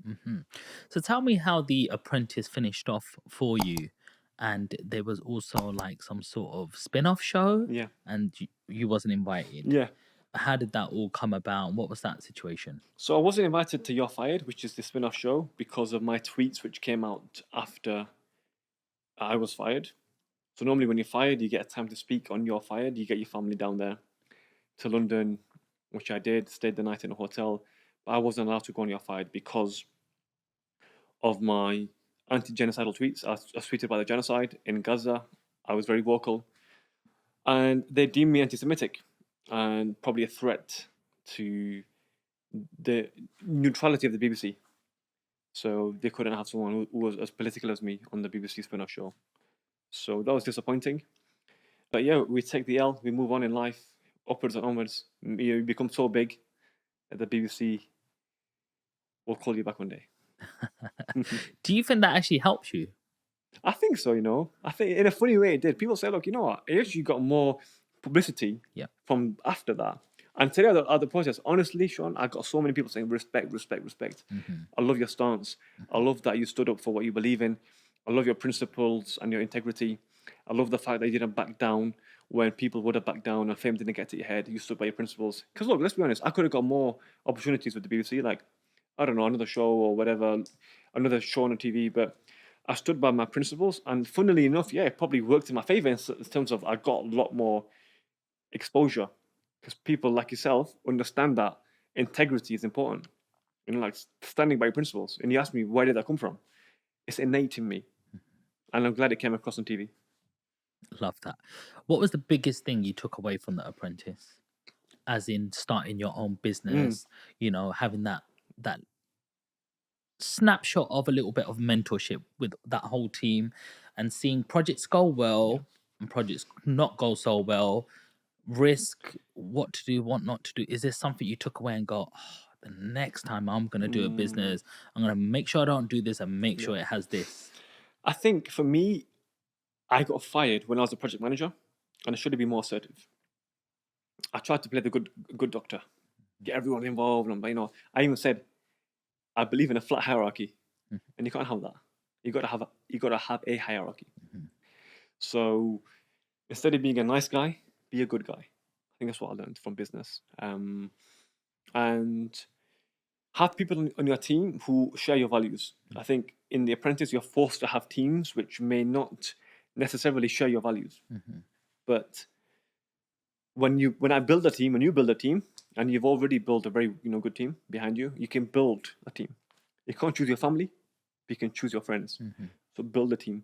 Hmm. So tell me how the Apprentice finished off for you, and there was also like some sort of spin-off show, Yeah. and you wasn't invited. Yeah. How did that all come about? What was that situation? So I wasn't invited to You're Fired, which is the spin-off show, because of my tweets which came out after I was fired. So normally when you're fired, you get a time to speak on You're Fired. You get your family down there to London, which I did, stayed the night in a hotel. But I wasn't allowed to go on You're Fired because of my anti-genocidal tweets. I was tweeted by the genocide in Gaza. I was very vocal. And they deemed me anti-Semitic and probably a threat to the neutrality of the BBC. So they couldn't have someone who was as political as me on the BBC spin-off show. So that was disappointing. But yeah, we take the L, we move on in life, upwards and onwards. You become so big that the BBC will call you back one day. Do you think that actually helps you? I think so, I think in a funny way it did. People say, look, you know what? It actually got more publicity Yeah. from after that. And today at the process, honestly, Sean, I got so many people saying respect, respect, respect. I love your stance. I love that you stood up for what you believe in. I love your principles and your integrity. I love the fact that you didn't back down when people would have backed down and fame didn't get to your head. You stood by your principles. Because look, let's be honest, I could have got more opportunities with the BBC, like, I don't know, another show or whatever, another show on TV, but I stood by my principles. And funnily enough, yeah, it probably worked in my favor in terms of I got a lot more exposure because people like yourself understand that integrity is important. Like standing by your principles. And you ask me, where did that come from? It's innate in me. And I'm glad it came across on TV. Love that. What was the biggest thing you took away from the Apprentice? As in starting your own business, having that snapshot of a little bit of mentorship with that whole team and seeing projects go well and projects not go so well, risk, what to do, what not to do. Is there something you took away and go, oh, the next time I'm going to do a business, I'm going to make sure I don't do this and make sure it has this? I think for me, I got fired when I was a project manager and I should have been more assertive. I tried to play the good doctor, get everyone involved. And, I even said, I believe in a flat hierarchy, and you can't have that. You got to have a hierarchy. So instead of being a nice guy, be a good guy. I think that's what I learned from business. And have people on your team who share your values. I think in The Apprentice, you're forced to have teams which may not necessarily share your values. But when I build a team and you build a team, and you've already built a very good team behind you, you can build a team. You can't choose your family, but you can choose your friends. So build a team.